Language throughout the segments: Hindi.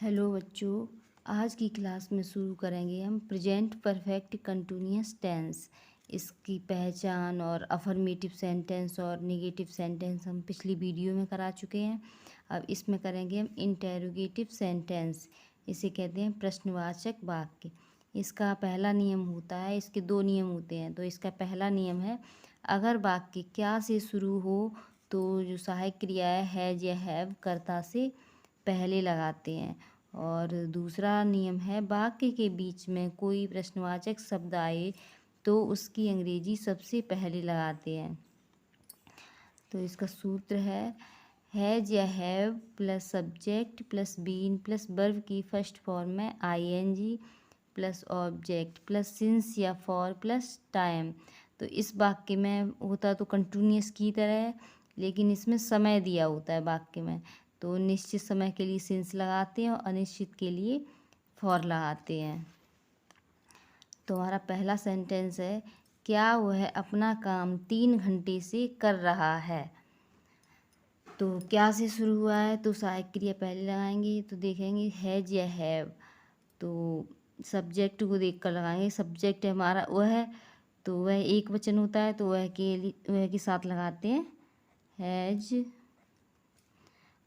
हेलो बच्चों, आज की क्लास में शुरू करेंगे हम प्रेजेंट परफेक्ट कंटिन्यूअस टेंस। इसकी पहचान और अफर्मेटिव सेंटेंस और नेगेटिव सेंटेंस हम पिछली वीडियो में करा चुके हैं। अब इसमें करेंगे हम इंटेरोगेटिव सेंटेंस। इसे कहते हैं प्रश्नवाचक वाक्य। इसका पहला नियम होता है, इसके दो नियम होते हैं। तो इसका पहला नियम है, अगर वाक्य क्या से शुरू हो तो जो सहायक क्रिया है हैज या हैव कर्ता से पहले लगाते हैं। और दूसरा नियम है, वाक्य के बीच में कोई प्रश्नवाचक शब्द आए तो उसकी अंग्रेजी सबसे पहले लगाते हैं। तो इसका सूत्र है, हैज या have plus subject plus been plus verb की फर्स्ट फॉर्म में ING plus object plus since या फॉर प्लस टाइम। तो इस वाक्य में होता तो कंटिन्यूअस की तरह है, लेकिन इसमें समय दिया होता है वाक्य में। तो निश्चित समय के लिए सिंस लगाते हैं और अनिश्चित के लिए फॉर लगाते हैं। तो हमारा पहला सेंटेंस है, क्या वह अपना काम 3 घंटे से कर रहा है। तो क्या से शुरू हुआ है तो सहायक क्रिया पहले लगाएंगे। तो देखेंगे हैज या हैव, तो सब्जेक्ट को देख कर लगाएंगे। सब्जेक्ट है हमारा वह, तो वह एक वचन होता है तो वह के साथ लगाते हैं हैज।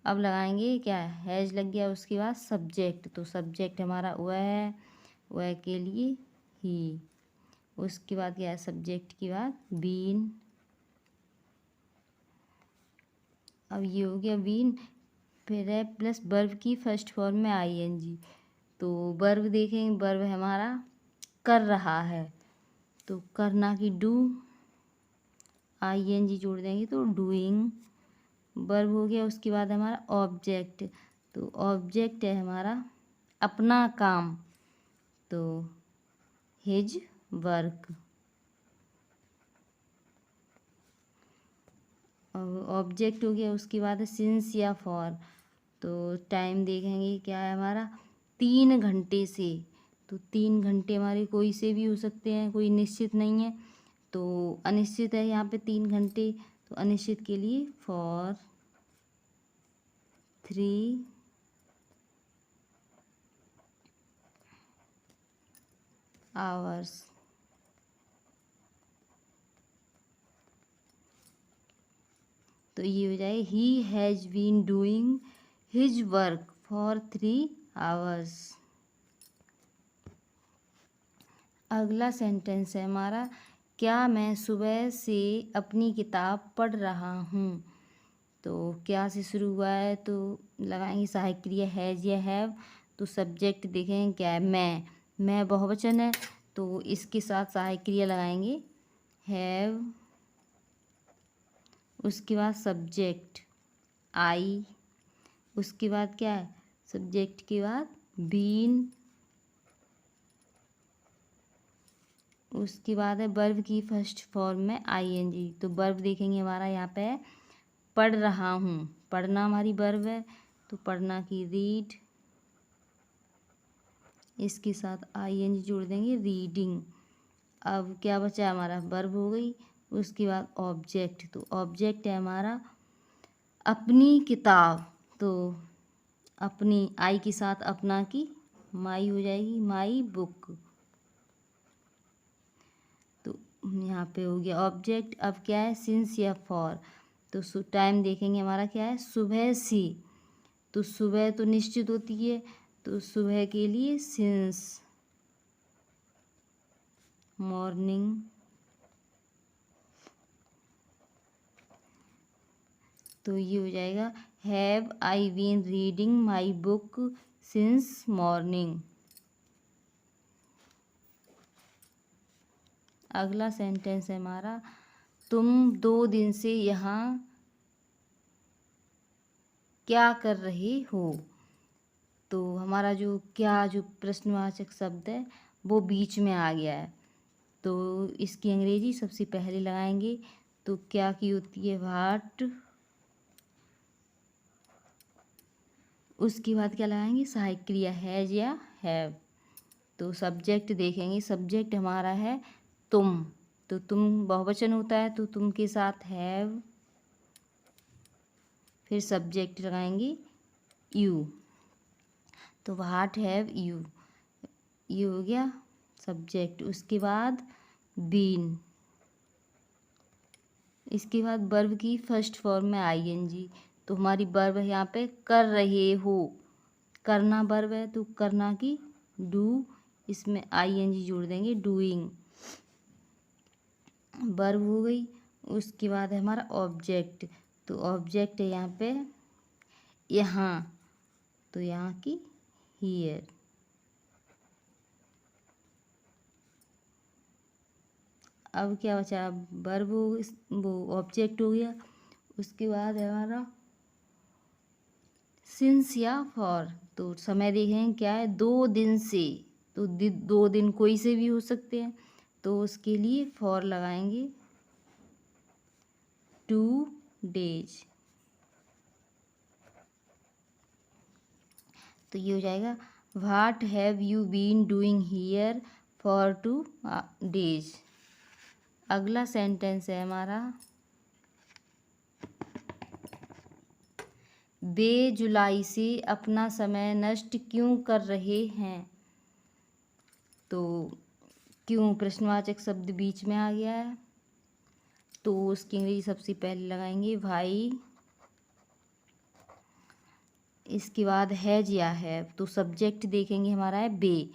अब लगाएंगे क्या, हैज लग गया, उसके बाद सब्जेक्ट। तो सब्जेक्ट हमारा वह है, वह के लिए ही। उसके बाद क्या है, सब्जेक्ट के बाद बीन। अब ये हो गया बीन। फिर है प्लस वर्ब की फर्स्ट फॉर्म में आईएनजी। तो वर्ब देखेंगे, वर्ब है हमारा कर रहा है, तो करना की डू, आईएनजी जोड़ देंगे तो डूइंग वर्ब हो गया। उसके बाद हमारा ऑब्जेक्ट, तो ऑब्जेक्ट है हमारा अपना काम, तो हिज वर्क। ऑब्जेक्ट हो गया। उसके बाद है सिंस या फॉर, तो टाइम देखेंगे क्या है हमारा 3 घंटे से। तो 3 घंटे हमारे कोई से भी हो सकते हैं, कोई निश्चित नहीं है। तो अनिश्चित है यहाँ पे 3 घंटे, तो अनिश्चित के लिए फॉर 3 आवर्स। तो ये हो जाए, he has been doing his work for 3 hours. अगला सेंटेंस है हमारा, क्या मैं सुबह से अपनी किताब पढ़ रहा हूँ। तो क्या से शुरू हुआ है तो लगाएंगे सहायक क्रिया हैज या हैव। तो सब्जेक्ट देखें क्या है, मैं बहुवचन है, तो इसके साथ सहायक क्रिया लगाएंगे हैव। उसके बाद सब्जेक्ट आई। उसके बाद क्या है, सब्जेक्ट के बाद बीन। उसके बाद है वर्ब की फर्स्ट फॉर्म में आईएनजी। तो वर्ब देखेंगे हमारा यहाँ पे है पढ़ रहा हूँ, पढ़ना हमारी वर्ब है, तो पढ़ना की रीड। इसके साथ आईएनजी जोड़ देंगे रीडिंग। अब क्या बचा हमारा, वर्ब हो गई। उसके बाद ऑब्जेक्ट, तो ऑब्जेक्ट है हमारा अपनी किताब, तो अपनी आई के साथ अपना की माई हो जाएगी, माई बुक। तो यहाँ पे हो गया ऑब्जेक्ट। अब क्या है, सिंस या फॉर। तो टाइम देखेंगे हमारा क्या है, सुबह से। तो सुबह तो निश्चित होती है, तो सुबह के लिए सिंस, मॉर्निंग। तो ये हो जाएगा, have I been reading my book since morning. अगला सेंटेंस है हमारा, तुम 2 दिन से यहाँ क्या कर रहे हो। तो हमारा जो प्रश्नवाचक शब्द है वो बीच में आ गया है, तो इसकी अंग्रेजी सबसे पहले लगाएंगे। तो क्या की होती है, व्हाट। उसके बाद क्या लगाएंगे, सहायक क्रिया हैज या हैव। तो सब्जेक्ट देखेंगे, सब्जेक्ट हमारा है तुम, तो तुम बहुवचन होता है, तो तुम के साथ हैव। फिर सब्जेक्ट लगाएंगे यू। तो व्हाट हैव यू, ये हो गया सब्जेक्ट। उसके बाद बीन, इसके बाद वर्ब की फर्स्ट फॉर्म में आईएनजी। तो हमारी वर्ब है यहाँ पे कर रहे हो, करना वर्ब है तो करना की डू, इसमें आईएनजी जोड़ देंगे डूइंग, वर्ब हो गई। उसके बाद है हमारा ऑब्जेक्ट, तो ऑब्जेक्ट है यहाँ पे यहाँ, तो यहाँ की हियर। अब क्या बचा, वर्ब हो, वो ऑब्जेक्ट हो गया। उसके बाद है हमारा सिंस या फॉर, तो समय देखेंगे क्या है, 2 दिन से, तो 2 दिन कोई से भी हो सकते हैं, तो उसके लिए फॉर लगाएंगे 2 days। तो ये हो जाएगा what have you been doing here for 2 days। अगला सेंटेंस है हमारा वे जुलाई से अपना समय नष्ट क्यों कर रहे हैं। तो क्यों प्रश्नवाचक शब्द बीच में आ गया है, तो उसकी अंग्रेजी सबसे पहले लगाएंगे भाई। इसके बाद हैज या हैव, तो सब्जेक्ट देखेंगे हमारा है बे,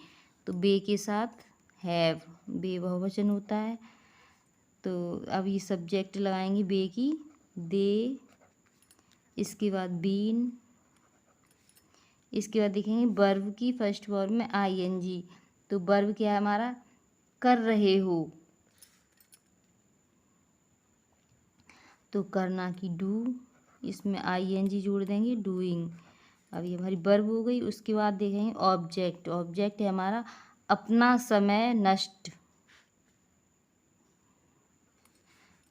तो बे के साथ हैव, बे बहुवचन होता है, तो अब ये सब्जेक्ट लगाएंगे बे की दे। इसके बाद बीन, इसके बाद देखेंगे वर्ब की फर्स्ट फॉर्म में आईएनजी, तो वर्ब क्या है हमारा कर रहे हो, तो करना की डू, इसमें आईएनजी जोड़ देंगे डूइंग। अब ये हमारी वर्ब हो गई। उसके बाद देखेंगे ऑब्जेक्ट, ऑब्जेक्ट है हमारा अपना समय नष्ट,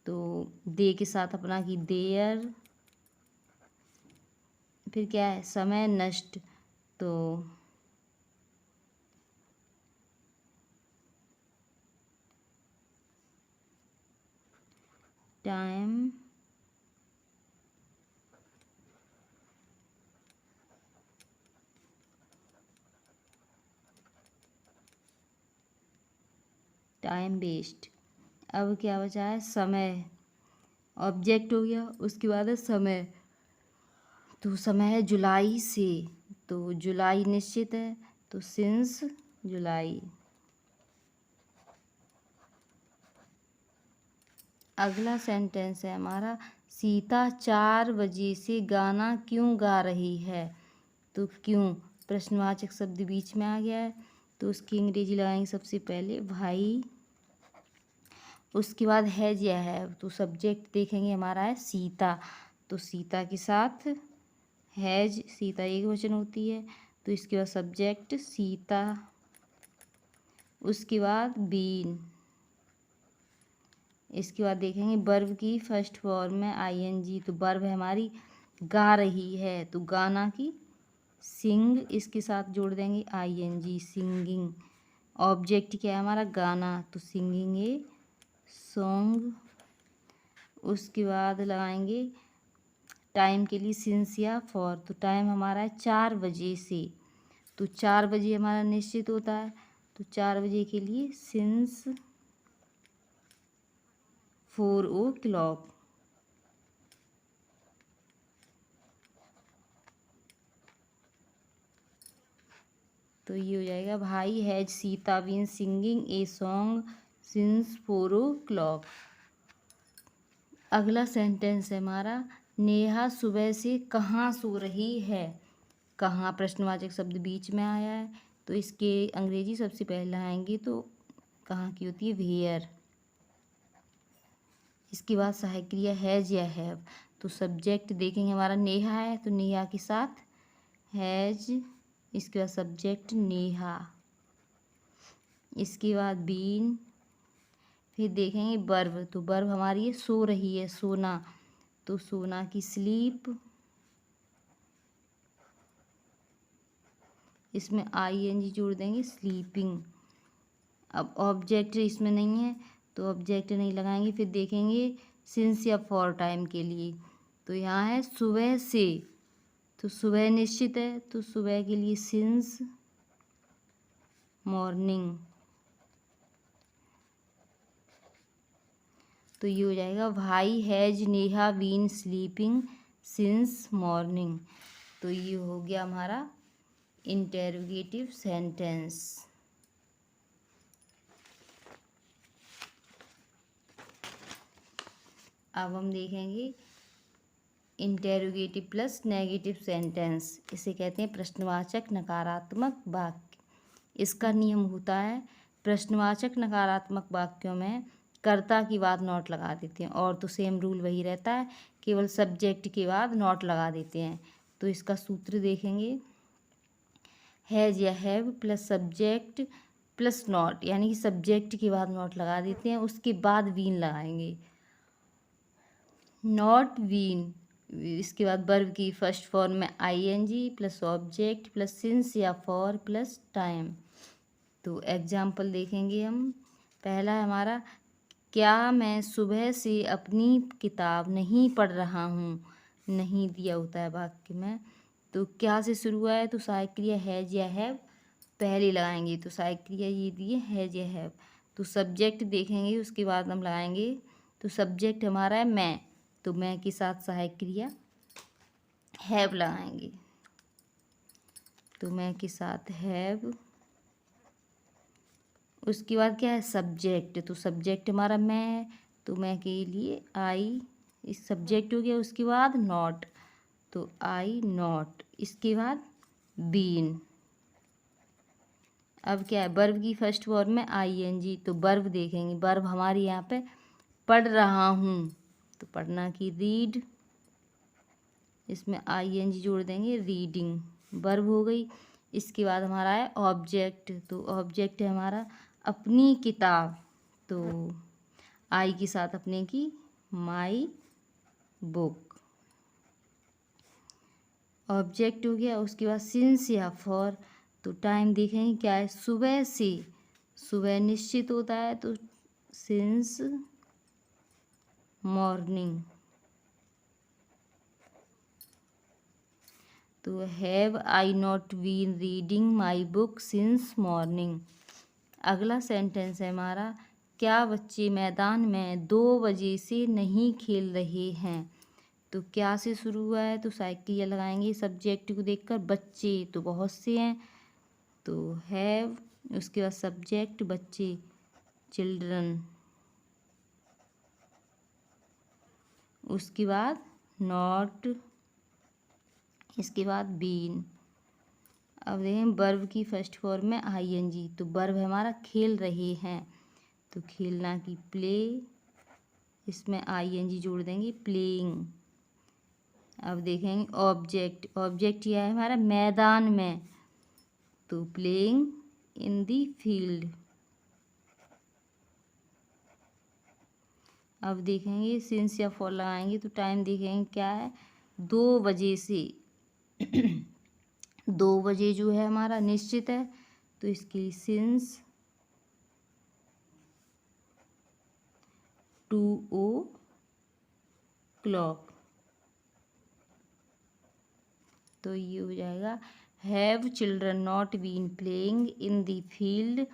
तो दे के साथ अपना की देयर, फिर क्या है समय नष्ट, तो टाइम वेस्ट। अब क्या बचा है समय, ऑब्जेक्ट हो गया। उसके बाद है समय, तो समय है जुलाई से, तो जुलाई निश्चित है, तो सिंस जुलाई। अगला सेंटेंस है हमारा सीता 4 बजे से गाना क्यों गा रही है। तो क्यों प्रश्नवाचक शब्द बीच में आ गया है, तो उसकी अंग्रेजी लगाएंगे सबसे पहले भाई। उसके बाद हैज या है, तो सब्जेक्ट देखेंगे हमारा है सीता, तो सीता के साथ हैज, सीता एक वचन होती है, तो इसके बाद सब्जेक्ट सीता। उसके बाद बीन, इसके बाद देखेंगे वर्ब की फर्स्ट फॉर्म में आईएनजी, तो वर्ब है हमारी गा रही है, तो गाना की सिंग, इसके साथ जोड़ देंगे आईएनजी सिंगिंग। ऑब्जेक्ट क्या है हमारा गाना, तो सिंगिंग ए सॉन्ग। उसके बाद लगाएंगे टाइम के लिए सिंस या फॉर, तो टाइम हमारा है 4 बजे से, तो 4 बजे हमारा निश्चित होता है, तो 4 बजे के लिए सिंस 4 o'clock। तो ये हो जाएगा why has Sita been singing a song since 4 o'clock। अगला सेंटेंस है हमारा नेहा सुबह से कहाँ सो रही है। कहाँ प्रश्नवाचक शब्द बीच में आया है, तो इसके अंग्रेजी सबसे पहले आएंगे, तो कहाँ की होती है वेयर। इसके बाद सहायक क्रिया हैज या हैव, तो सब्जेक्ट देखेंगे हमारा नेहा है, तो नेहा के साथ हैज, इसके बाद सब्जेक्ट नेहा। इसके बाद बीन, फिर देखेंगे वर्ब, तो वर्ब हमारी है सो रही है सोना, तो सोना की स्लीप, इसमें आईएनजी जोड़ देंगे स्लीपिंग। अब ऑब्जेक्ट इसमें नहीं है, तो ऑब्जेक्ट नहीं लगाएंगे। फिर देखेंगे सिंस या फॉर टाइम के लिए, तो यहाँ है सुबह से, तो सुबह निश्चित है, तो सुबह के लिए सिंस मॉर्निंग। तो ये हो जाएगा why has Neha been sleeping since morning. तो ये हो गया हमारा इंटेरोगेटिव सेंटेंस। अब हम देखेंगे इंटेरोगेटिव प्लस नेगेटिव सेंटेंस। इसे कहते हैं प्रश्नवाचक नकारात्मक वाक्य। इसका नियम होता है, प्रश्नवाचक नकारात्मक वाक्यों में कर्ता के बाद नॉट लगा देते हैं, और तो सेम रूल वही रहता है, केवल सब्जेक्ट के बाद नॉट लगा देते हैं। तो इसका सूत्र देखेंगे, हैज या have plus subject plus not, यानी कि सब्जेक्ट के बाद नॉट लगा देते हैं, उसके बाद बीन लगाएंगे। नॉट बीन, इसके बाद वर्ब की फर्स्ट फॉर्म में ING plus object plus since या फॉर प्लस टाइम। तो एग्जाम्पल देखेंगे हम। पहला है हमारा, क्या मैं सुबह से अपनी किताब नहीं पढ़ रहा हूँ। नहीं दिया होता है वाक्य में, तो क्या से शुरू हुआ है, तो सहायक क्रिया हैज या हैव पहले लगाएंगे। तो सहायक क्रिया ये दिए हैज या हैव। तो सब्जेक्ट देखेंगे, उसके बाद हम लगाएंगे। तो सब्जेक्ट हमारा है मैं, तो मैं के साथ सहायक क्रिया हैव लगाएंगे। तो मैं के साथ हैव, उसके बाद क्या है सब्जेक्ट। तो सब्जेक्ट हमारा मैं है, तो मैं के लिए आई, इस सब्जेक्ट हो गया। उसके बाद नॉट, तो आई नॉट। इसके बाद बीन। अब क्या है, वर्ब की फर्स्ट फॉर्म में आईएनजी, तो वर्ब देखेंगे। वर्ब हमारी यहाँ पे पढ़ रहा हूँ, तो पढ़ना की रीड, इसमें आईएनजी जोड़ देंगे, रीडिंग वर्ब हो गई। इसके बाद हमारा है ऑब्जेक्ट, तो ऑब्जेक्ट है हमारा अपनी किताब, तो आई के साथ अपने की माई बुक। ऑब्जेक्ट हो गया। उसके बाद सिंस या फॉर, तो टाइम देखेंगे क्या है, सुबह से, सुबह निश्चित होता है, तो सिंस मॉर्निंग। तो have I not been reading my book since morning. अगला सेंटेंस है हमारा, क्या बच्चे मैदान में 2 बजे से नहीं खेल रहे हैं। तो क्या से शुरू हुआ है, तो सहायक क्रिया लगाएंगे सब्जेक्ट को देखकर। बच्चे तो बहुत से हैं, तो हैव, उसके बाद सब्जेक्ट बच्चे चिल्ड्रन, उसके बाद नॉट, इसके बाद बीन। अब देखें वर्ब की फर्स्ट फॉर्म में आईएनजी, तो वर्ब हमारा खेल रहे हैं, तो खेलना की प्ले, इसमें आईएनजी जोड़ देंगे प्लेइंग। अब देखेंगे ऑब्जेक्ट, ऑब्जेक्ट यह है हमारा मैदान में, तो प्लेइंग इन दी फील्ड। अब देखेंगे सिंस या फॉर लगाएंगे, तो टाइम देखेंगे क्या है, 2 बजे से 2 बजे जो है हमारा निश्चित है, तो इसके लिए सिंस 2 o'clock। तो ये हो जाएगा, have children not been playing in the field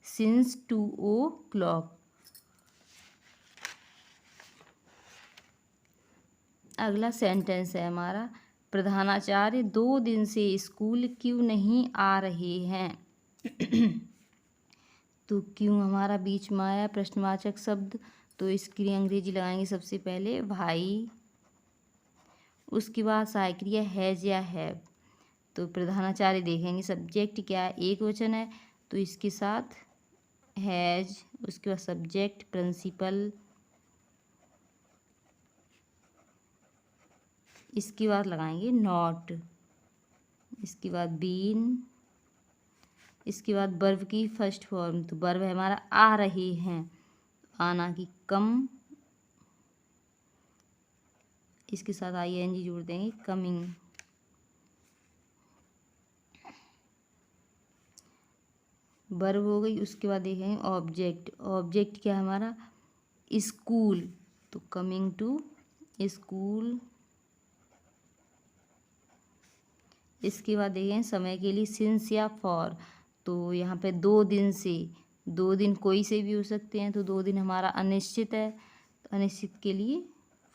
since 2 o'clock। अगला सेंटेंस है हमारा, प्रधानाचार्य 2 दिन से स्कूल क्यों नहीं आ रहे हैं। तो क्यों हमारा बीच में आया प्रश्नवाचक शब्द, तो इसके लिए अंग्रेजी लगाएंगे सबसे पहले भाई, उसके बाद सहायक क्रिया हैज या हैव। तो प्रधानाचार्य देखेंगे सब्जेक्ट क्या है, एक वचन है, तो इसके साथ हैज, उसके बाद सब्जेक्ट प्रिंसिपल, इसके बाद लगाएंगे नॉट, इसके बाद बीन, इसके बाद वर्ब की फर्स्ट फॉर्म, तो वर्ब है हमारा आ रहे हैं, आना की कम, इसके साथ आईएनजी जोड़ देंगे कमिंग। वर्ब हो गई। उसके बाद देखेंगे ऑब्जेक्ट, ऑब्जेक्ट क्या है हमारा स्कूल, तो कमिंग टू स्कूल, इसके बाद देखें समय के लिए सिंस या फॉर, तो यहाँ पे 2 दिन से, 2 दिन कोई से भी हो सकते हैं, तो 2 दिन हमारा अनिश्चित है, तो अनिश्चित के लिए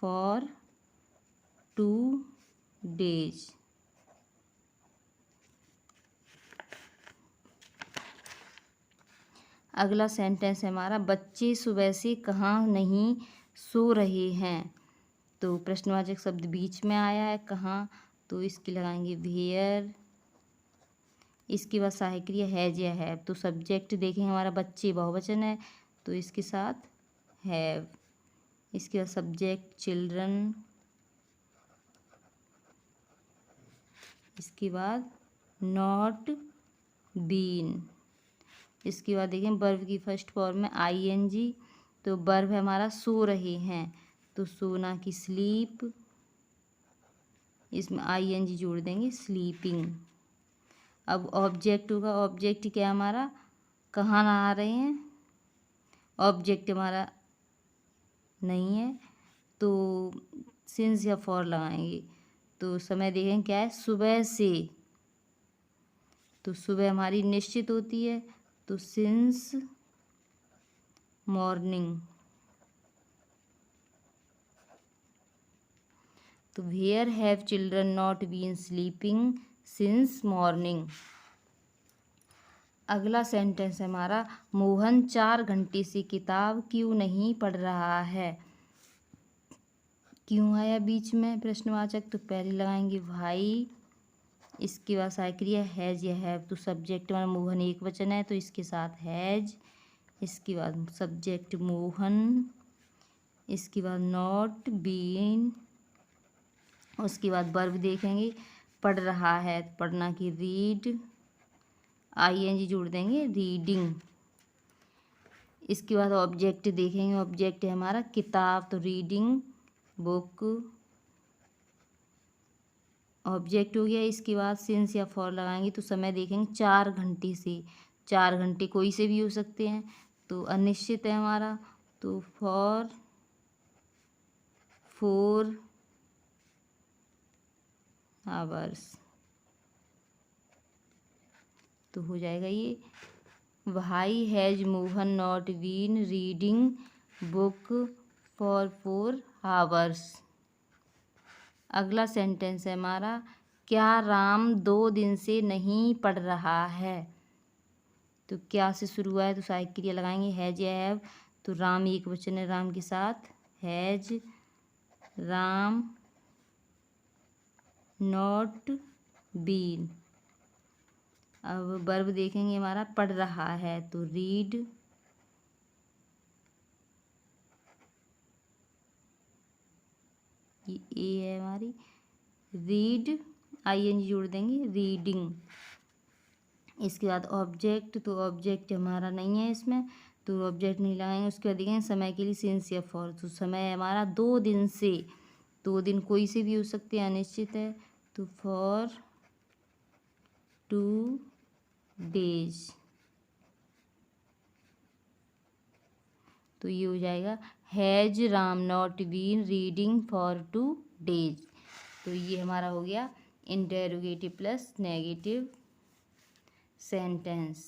फॉर 2 days। अगला सेंटेंस है हमारा बच्चे सुबह से कहाँ नहीं सो रहे हैं, तो प्रश्नवाचक शब्द बीच में आया है कहाँ, तो इसकी लगाएंगे वेयर। इसके बाद सहायक क्रिया हैज या हैव, तो सब्जेक्ट देखेंगे हमारा बच्चे बहुवचन है, तो इसके साथ हैव। इसके बाद सब्जेक्ट चिल्ड्रन, इसके बाद नॉट बीन। इसके बाद देखें वर्ब की फर्स्ट फॉर्म में आईएनजी, तो वर्ब है हमारा सो रहे हैं, तो सोना की स्लीप, इसमें आईएनजी जोड़ देंगे स्लीपिंग। अब ऑब्जेक्ट होगा, ऑब्जेक्ट क्या हमारा कहाँ नहा रहे हैं, ऑब्जेक्ट हमारा नहीं है, तो सिंस या फॉर लगाएंगे। तो समय देखें क्या है सुबह से, तो सुबह हमारी निश्चित होती है, तो सिंस मॉर्निंग। तो where have children not been sleeping since morning. अगला सेंटेंस है हमारा मोहन 4 घंटे से किताब क्यों नहीं पढ़ रहा है। क्यों आया बीच में प्रश्नवाचक, तो पहले लगाएंगे भाई, इसके बाद सहायक क्रिया हैज या हैव, तो सब्जेक्ट हमारा मोहन एक वचन है, तो इसके साथ हैज। इसके बाद सब्जेक्ट मोहन, इसके बाद नॉट बीन, उसके बाद वर्ब देखेंगे पढ़ रहा है, पढ़ना की रीड, आईएनजी जोड़ देंगे रीडिंग। इसके बाद ऑब्जेक्ट देखेंगे, ऑब्जेक्ट है हमारा किताब, तो रीडिंग बुक, ऑब्जेक्ट हो गया। इसके बाद सिंस या फॉर लगाएंगे, तो समय देखेंगे 4 घंटे से, 4 घंटे कोई से भी हो सकते हैं, तो अनिश्चित है हमारा, तो फॉर 4 hours, तो हो जाएगा ये why has Mohan not been reading book for 4 hours। अगला सेंटेंस है हमारा क्या राम 2 दिन से नहीं पढ़ रहा है, तो क्या से शुरू हुआ है, तो सहायक क्रिया लगाएंगे हैज या हैव, तो राम एक वचन है, राम के साथ हैज राम नॉट बीन। अब वर्ब देखेंगे हमारा पढ़ रहा है, तो रीड, ये ए है हमारी रीड, आईएनजी जोड़ देंगे रीडिंग। इसके बाद ऑब्जेक्ट, तो ऑब्जेक्ट हमारा नहीं है इसमें, तो ऑब्जेक्ट नहीं लगाएंगे। उसके बाद देखेंगे समय के लिए सिंस या फॉर, तो समय हमारा 2 दिन से, 2 दिन कोई से भी हो सकते हैं, अनिश्चित है, तो फॉर 2 days। तो ये हो जाएगा has Ram not been reading for 2 days। तो ये हमारा हो गया इंटरोगेटिव प्लस नेगेटिव सेंटेंस।